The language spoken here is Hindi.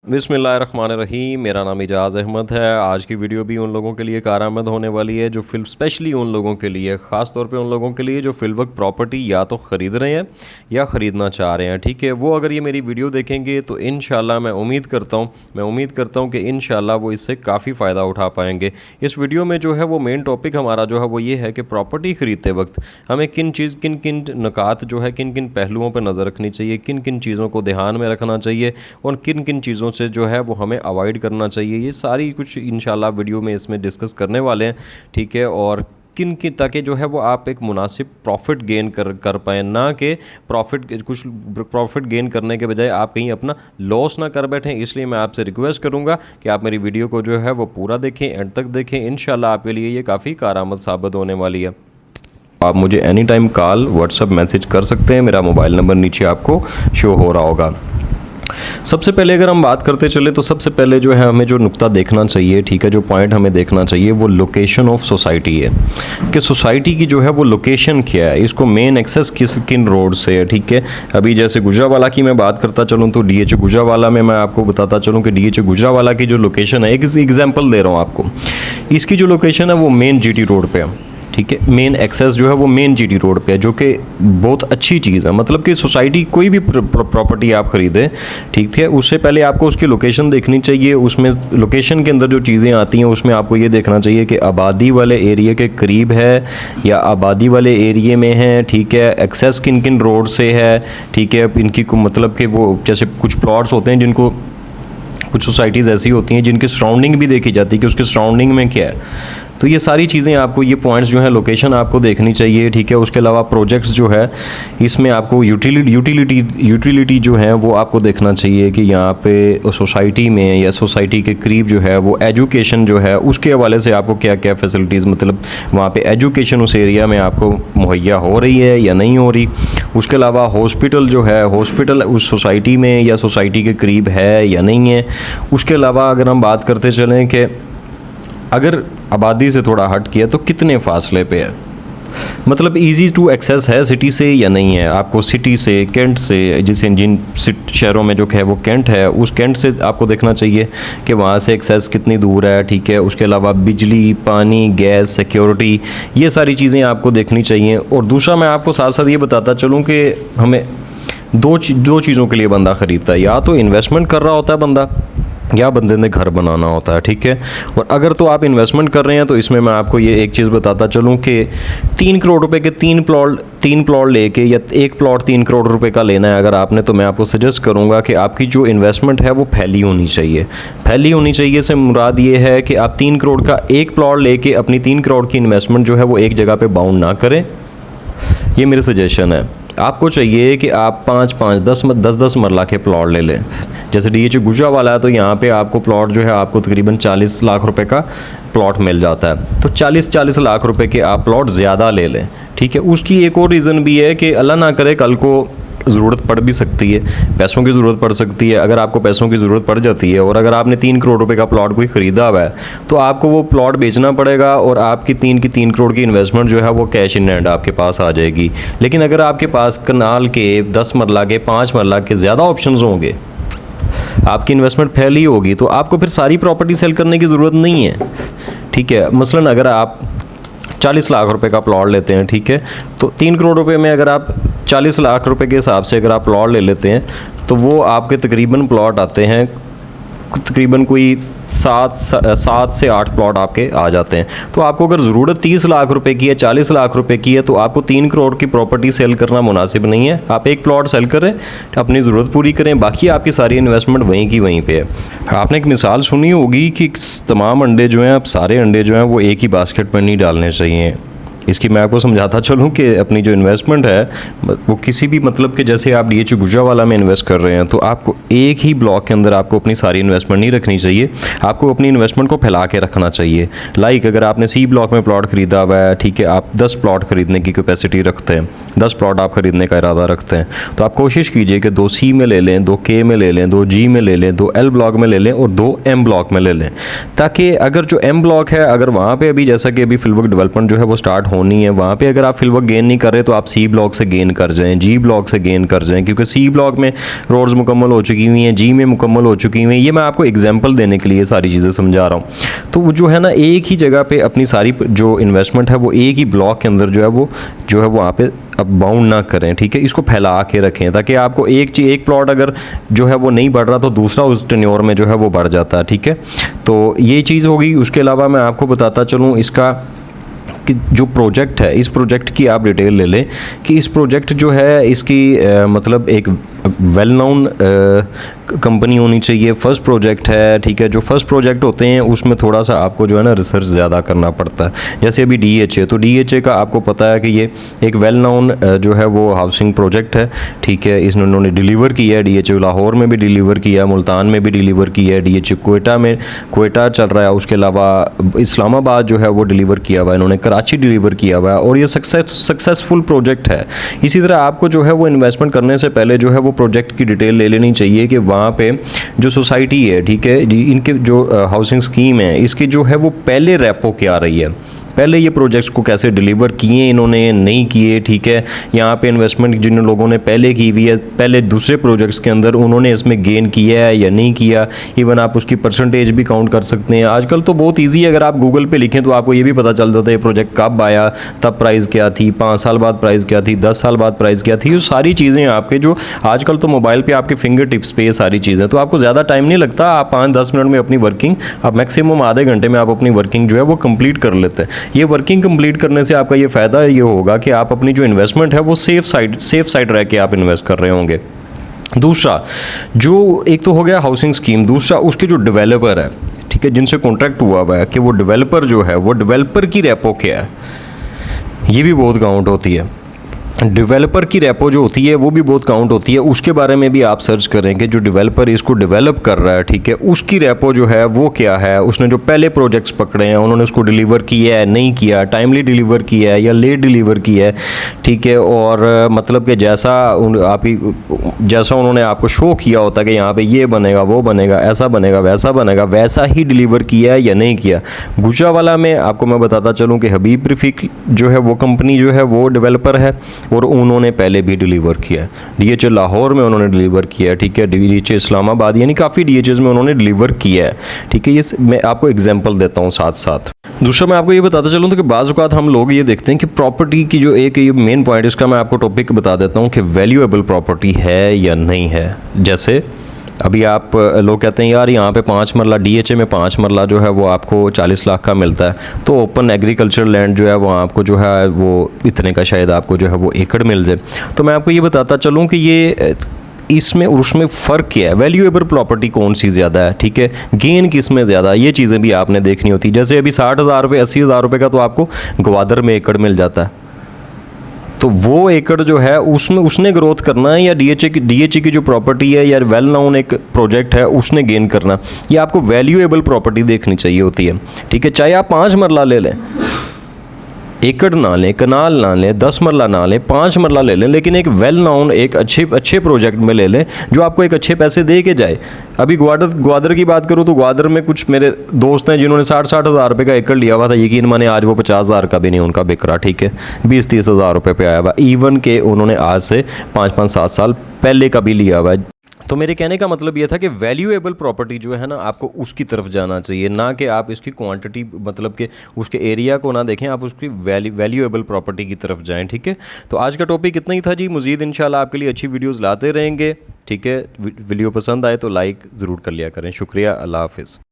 बिस्मिल्लाहिर्रहमानिर्रहीम। मेरा नाम इजाज़ अहमद है। आज की वीडियो भी उन लोगों के लिए कारआमद होने वाली है जो फिल स्पेशली उन लोगों के लिए, ख़ास तौर पे उन लोगों के लिए जो फ़िलवक्त प्रॉपर्टी या तो ख़रीद रहे हैं या ख़रीदना चाह रहे हैं। ठीक है, वो अगर ये मेरी वीडियो देखेंगे तो इंशाल्लाह मैं उम्मीद करता हूँ कि इंशाल्लाह वो इससे काफ़ी फ़ायदा उठा पाएंगे। इस वीडियो में जो है वो मेन टॉपिक हमारा जो है वो ये है कि प्रॉपर्टी ख़रीदते वक्त हमें किन किन नुकात जो है, किन किन पहलुओं पर नज़र रखनी चाहिए, किन किन चीज़ों को ध्यान में रखना चाहिए और किन किन चीज़ों से जो है वो हमें अवॉइड करना चाहिए। ये सारी कुछ इंशाल्लाह वीडियो में इसमें डिस्कस करने वाले हैं। ठीक है, और किन की ताकि जो है वो आप एक मुनासिब प्रॉफिट गेन कर पाएँ, ना कि प्रॉफिट गेन करने के बजाय आप कहीं अपना लॉस ना कर बैठें। इसलिए मैं आपसे रिक्वेस्ट करूंगा कि आप मेरी वीडियो को जो है वो पूरा देखें, एंड तक देखें। इंशाल्लाह आपके लिए ये काफ़ी कारआमद साबित होने वाली है। आप मुझे any time call WhatsApp message कर सकते हैं। मेरा मोबाइल नंबर नीचे आपको शो हो रहा होगा। सबसे पहले अगर हम बात करते चले तो सबसे पहले जो है हमें जो नुक्ता देखना चाहिए, ठीक है, जो पॉइंट हमें देखना चाहिए वो लोकेशन ऑफ सोसाइटी है कि सोसाइटी की जो है वो लोकेशन क्या है, इसको मेन एक्सेस किन रोड से है। ठीक है, अभी जैसे गुजरावाला की मैं बात करता चलूँ तो डीएच गुजरावाला में मैं आपको बताता चलूँ कि डीएच गुजरावाला की जो लोकेशन है, एक एग्जाम्पल दे रहा हूँ आपको, इसकी जो लोकेशन है वो मेन जीटी रोड पर है। ठीक है, मेन एक्सेस जो है वो मेन जीटी रोड पे है, जो कि बहुत अच्छी चीज़ है। मतलब कि सोसाइटी कोई भी प्रॉपर्टी आप ख़रीदें, ठीक है, उससे पहले आपको उसकी लोकेशन देखनी चाहिए। उसमें लोकेशन के अंदर जो चीज़ें आती हैं उसमें आपको ये देखना चाहिए कि आबादी वाले एरिया के करीब है या आबादी वाले एरिए में है। ठीक है, एक्सेस किन किन रोड से है। ठीक है, इनकी मतलब कि वो जैसे कुछ प्लॉट्स होते हैं जिनको, कुछ सोसाइटीज़ ऐसी होती हैं जिनकी सराउंडिंग भी देखी जाती है कि उसके सराउंडिंग में क्या है। तो ये सारी चीज़ें आपको, ये पॉइंट्स जो हैं, लोकेशन आपको देखनी चाहिए। ठीक है, उसके अलावा प्रोजेक्ट्स जो है इसमें आपको यूटिलिटी जो है वो आपको देखना चाहिए कि यहाँ पे सोसाइटी में या सोसाइटी के करीब जो है वो एजुकेशन जो है उसके हवाले से आपको क्या क्या फैसिलिटीज़, मतलब वहाँ पे एजुकेशन उस एरिया में आपको मुहैया हो रही है या नहीं हो रही। उसके अलावा हॉस्पिटल जो है, हॉस्पिटल उस सोसाइटी में या सोसाइटी के करीब है या नहीं है। उसके अलावा अगर हम बात करते चलें कि अगर आबादी से थोड़ा हट किया तो कितने फासले पे है, मतलब इजी टू एक्सेस है सिटी से या नहीं है। आपको सिटी से, कैंट से, जैसे जिन शहरों में जो है वो कैंट है, उस कैंट से आपको देखना चाहिए कि वहाँ से एक्सेस कितनी दूर है। ठीक है, उसके अलावा बिजली, पानी, गैस, सिक्योरिटी, ये सारी चीज़ें आपको देखनी चाहिए। और दूसरा मैं आपको साथ साथ ये बताता चलूँ कि हमें दो चीज़ों के लिए बंदा ख़रीदता है, या तो इन्वेस्टमेंट कर रहा होता है बंदा, या बंदे ने घर बनाना होता है। ठीक है, और अगर तो आप इन्वेस्टमेंट कर रहे हैं तो इसमें मैं आपको ये एक चीज़ बताता चलूँ कि 3 करोड़ रुपए के तीन प्लॉट लेके, या एक प्लॉट 3 करोड़ रुपए का लेना है अगर आपने, तो मैं आपको सजेस्ट करूँगा कि आपकी जो इन्वेस्टमेंट है वो फैली होनी चाहिए। फैली होनी चाहिए से मुराद ये है कि आप 3 करोड़ का एक प्लॉट लेके अपनी 3 करोड़ की इन्वेस्टमेंट जो है वो एक जगह पर बाउंड ना करें। ये मेरी सजेशन है। आपको चाहिए कि आप 5-5, 10-10 मरला के प्लॉट ले लें। जैसे डीएच गुजरावाला है तो यहाँ पे आपको प्लॉट जो है आपको तकरीबन 40 लाख रुपए का प्लॉट मिल जाता है। तो 40 लाख रुपए के आप प्लॉट ज़्यादा ले लें। ठीक है, उसकी एक और रीज़न भी है कि अल्लाह ना करे कल को ज़रूरत पड़ भी सकती है, पैसों की ज़रूरत पड़ सकती है। अगर आपको पैसों की ज़रूरत पड़ जाती है और अगर आपने 3 करोड़ रुपए का प्लॉट कोई ख़रीदा हुआ है तो आपको वो प्लॉट बेचना पड़ेगा और आपकी 3 करोड़ की इन्वेस्टमेंट जो है वो कैश इन हैंड आपके पास आ जाएगी। लेकिन अगर आपके पास कनाल के 10 मरला के, 5 मरला के ज़्यादा ऑप्शंस होंगे, आपकी इन्वेस्टमेंट फैली होगी, तो आपको फिर सारी प्रॉपर्टी सेल करने की ज़रूरत नहीं है। ठीक है, मसलन अगर आप 40 लाख रुपए का प्लॉट लेते हैं, ठीक है, तो 3 करोड़ रुपए में अगर आप 40 लाख रुपए के हिसाब से अगर आप प्लॉट ले लेते हैं तो वो आपके तकरीबन प्लॉट आते हैं, तकरीबन कोई 7 से 8 प्लॉट आपके आ जाते हैं। तो आपको अगर ज़रूरत 30 लाख रुपए की है, 40 लाख रुपए की है, तो आपको 3 करोड़ की प्रॉपर्टी सेल करना मुनासिब नहीं है। आप एक प्लॉट सेल करें, अपनी ज़रूरत पूरी करें, बाकी आपकी सारी इन्वेस्टमेंट वहीं की वहीं पे है। आपने एक मिसाल सुनी होगी कि तमाम अंडे जो हैं, अब सारे अंडे जो हैं वो एक ही बास्केट में नहीं डालने चाहिए। इसकी मैं आपको समझाता चलूँ कि अपनी जो इन्वेस्टमेंट है वो किसी भी, मतलब कि जैसे आप डीएच गुजरावाला में इन्वेस्ट कर रहे हैं तो आपको एक ही ब्लॉक के अंदर आपको अपनी सारी इन्वेस्टमेंट नहीं रखनी चाहिए। आपको अपनी इन्वेस्टमेंट को फैला के रखना चाहिए। लाइक अगर आपने सी ब्लॉक में प्लॉट ख़रीदा हुआ है, ठीक है, आप 10 प्लॉट ख़रीदने की कैपेसिटी रखते हैं, 10 प्लॉट आप ख़रीदने का इरादा रखते हैं, तो आप कोशिश कीजिए कि 2 सी में ले लें, 2 के में ले लें, 2 जी में ले लें, 2 एल ब्लॉक में ले लें और 2 एम ब्लॉक में ले लें, ताकि अगर जो एम ब्लॉक है, अगर वहाँ पर अभी जैसा कि अभी फिलवक्त डेवलपमेंट जो है वो स्टार्ट होनी है वहाँ पे अगर आप फिल वर्क गेन नहीं कर रहे तो आप सी ब्लॉक से गेन कर जाएँ, जी ब्लॉक से गेन कर जाएँ, क्योंकि सी ब्लॉक में रोड्स मुकम्मल हो चुकी हुई हैं, जी में मुकम्मल हो चुकी हुई हैं। ये मैं आपको एग्जांपल देने के लिए सारी चीज़ें समझा रहा हूँ। तो वो जो है ना एक ही जगह पे अपनी सारी जो इन्वेस्टमेंट है वो एक ही ब्लॉक के अंदर जो है वहाँ पे अब बाउंड ना करें, ठीक है। इसको फैला के रखें ताकि आपको एक प्लॉट अगर जो है वो नहीं बढ़ रहा तो दूसरा उस टेन्योर में जो है वो बढ़ जाता है, ठीक है। तो ये चीज़ होगी। उसके अलावा मैं आपको बताता चलूँ इसका कि जो प्रोजेक्ट है, इस प्रोजेक्ट की आप डिटेल ले लें कि इस प्रोजेक्ट जो है इसकी मतलब एक वेल नोन कंपनी होनी चाहिए। फर्स्ट प्रोजेक्ट है, ठीक है। जो फर्स्ट प्रोजेक्ट होते हैं उसमें थोड़ा सा आपको जो है ना रिसर्च ज़्यादा करना पड़ता है। जैसे अभी DHA, तो DHA का आपको पता है कि ये एक वेल नोन जो है वो हाउसिंग प्रोजेक्ट है, ठीक है। इसने उन्होंने डिलीवर किया है। DHA लाहौर में भी डिलीवर किया है, मुल्तान में भी डिलीवर किया है। DHA कोयटा चल रहा है। उसके अलावा इस्लामाबाद जो है वो डिलीवर किया हुआ है, इन्होंने कराची डिलीवर किया हुआ है और ये सक्सेसफुल प्रोजेक्ट है। इसी तरह आपको जो है वो इन्वेस्टमेंट करने से पहले जो है वो प्रोजेक्ट की डिटेल ले लेनी चाहिए कि वहाँ पे जो सोसाइटी है, ठीक है जी, इनके जो हाउसिंग स्कीम है इसकी जो है वो पहले रेपो क्या रही है, पहले ये प्रोजेक्ट्स को कैसे डिलीवर किए इन्होंने, नहीं किए, ठीक है। यहाँ पे इन्वेस्टमेंट जिन लोगों ने पहले की हुई है, पहले दूसरे प्रोजेक्ट्स के अंदर उन्होंने इसमें गेन किया है या नहीं किया। इवन आप उसकी परसेंटेज भी काउंट कर सकते हैं। आजकल तो बहुत ईजी है, अगर आप गूगल पे लिखें तो आपको ये भी पता चल जाता है ये प्रोजेक्ट कब आया, तब प्राइस क्या थी, 5 साल बाद प्राइस क्या थी, 10 साल बाद प्राइस क्या थी। ये सारी चीज़ें आपके जो आजकल तो मोबाइल पर आपके फिंगर टिप्स पे ये सारी चीज़ें, तो आपको ज़्यादा टाइम नहीं लगता। आप 5-10 मिनट में अपनी वर्किंग, आप मैक्सिमम आधे घंटे में आप अपनी वर्किंग जो है वो कंप्लीट कर लेते हैं। ये वर्किंग कंप्लीट करने से आपका ये फ़ायदा ये होगा कि आप अपनी जो इन्वेस्टमेंट है वो सेफ साइड रह के आप इन्वेस्ट कर रहे होंगे। दूसरा, जो एक तो हो गया हाउसिंग स्कीम, दूसरा उसके जो डेवलपर है, ठीक है, जिनसे कॉन्ट्रैक्ट हुआ है कि वो डेवलपर जो है वो डेवलपर की रेपो क्या है, ये भी बहुत काउंट होती है। डेवलपर की रेपो जो होती है वो भी बहुत काउंट होती है। उसके बारे में भी आप सर्च करें कि जो डेवलपर इसको डेवलप कर रहा है, ठीक है, उसकी रेपो जो है वो क्या है। उसने जो पहले प्रोजेक्ट्स पकड़े हैं उन्होंने उसको डिलीवर किया है, नहीं किया, टाइमली डिलीवर किया है या लेट डिलीवर किया है, ठीक है। और मतलब कि जैसा उन्होंने आपको शो किया होता है कि यहाँ पे ये बनेगा, वो बनेगा, ऐसा बनेगा, वैसा बनेगा, वैसा ही डिलीवर किया है या नहीं किया। गुजरावाला में आपको मैं बताता चलूँ कि हबीब रफ़ीक जो है वो कंपनी जो है वो डेवलपर है और उन्होंने पहले भी डिलीवर किया है। DHA लाहौर में उन्होंने डिलीवर किया है, ठीक है। DHA इस्लामाबाद, यानी काफ़ी DHAs में उन्होंने डिलीवर किया है, ठीक है। ये मैं आपको एग्जांपल देता हूँ साथ साथ। दूसरा मैं आपको ये बताता चलूँ तो कि बाज़ औक़ात हम लोग ये देखते हैं कि प्रॉपर्टी की जो एक ये मेन पॉइंट, इसका मैं आपको टॉपिक बता देता हूँ कि वैल्यूएबल प्रॉपर्टी है या नहीं है। जैसे अभी आप लोग कहते हैं यार यहाँ पे 5 मरला DHA में 5 मरला जो है वो आपको 40 लाख का मिलता है, तो ओपन एग्रीकल्चर लैंड जो है वो आपको जो है वो इतने का शायद आपको जो है वो एकड़ मिल जाए। तो मैं आपको ये बताता चलूँ कि ये इसमें और उसमें फ़र्क क्या है, वैल्यूएबल प्रॉपर्टी कौन सी ज़्यादा है, ठीक है, गेन किस में ज़्यादा है, ये चीज़ें भी आपने देखनी होती है। जैसे अभी 60,000 रुपये 80,000 रुपये का तो आपको ग्वादर में एकड़ मिल जाता है, तो वो एकड़ जो है उसमें उसने ग्रोथ करना है या DHA की जो प्रॉपर्टी है या वेल नोन एक प्रोजेक्ट है उसने गेन करना। ये आपको वैल्यूएबल प्रॉपर्टी देखनी चाहिए होती है, ठीक है। चाहे आप 5 मरला ले लें, एकड़ ना लें, कनाल ना लें, 10 मरला ना लें, 5 मरला ले लें, लेकिन एक वेल नोन एक अच्छे प्रोजेक्ट में ले लें जो आपको एक अच्छे पैसे दे के जाए। अभी ग्वादर की बात करूँ तो ग्वादर में कुछ मेरे दोस्त हैं जिन्होंने 60-60 हज़ार रुपये का एकड़ लिया हुआ था। यकीन माने आज वो 50,000 का भी नहीं उनका बिक रहा, ठीक है, 20-30 हज़ार रुपये पे आया हुआ। इवन के उन्होंने आज से 5-7 साल पहले का भी लिया हुआ है। तो मेरे कहने का मतलब ये था कि वैल्यूएबल प्रॉपर्टी जो है ना आपको उसकी तरफ जाना चाहिए, ना कि आप इसकी क्वांटिटी मतलब कि उसके एरिया को ना देखें, आप उसकी वैल्यूएबल प्रॉपर्टी की तरफ जाएं, ठीक है। तो आज का टॉपिक इतना ही था जी। मज़ीद इंशाल्लाह आपके लिए अच्छी वीडियोस लाते रहेंगे, ठीक है। वीडियो पसंद आए तो लाइक ज़रूर कर लिया करें। शुक्रिया, अल्लाह हाफ़िज़।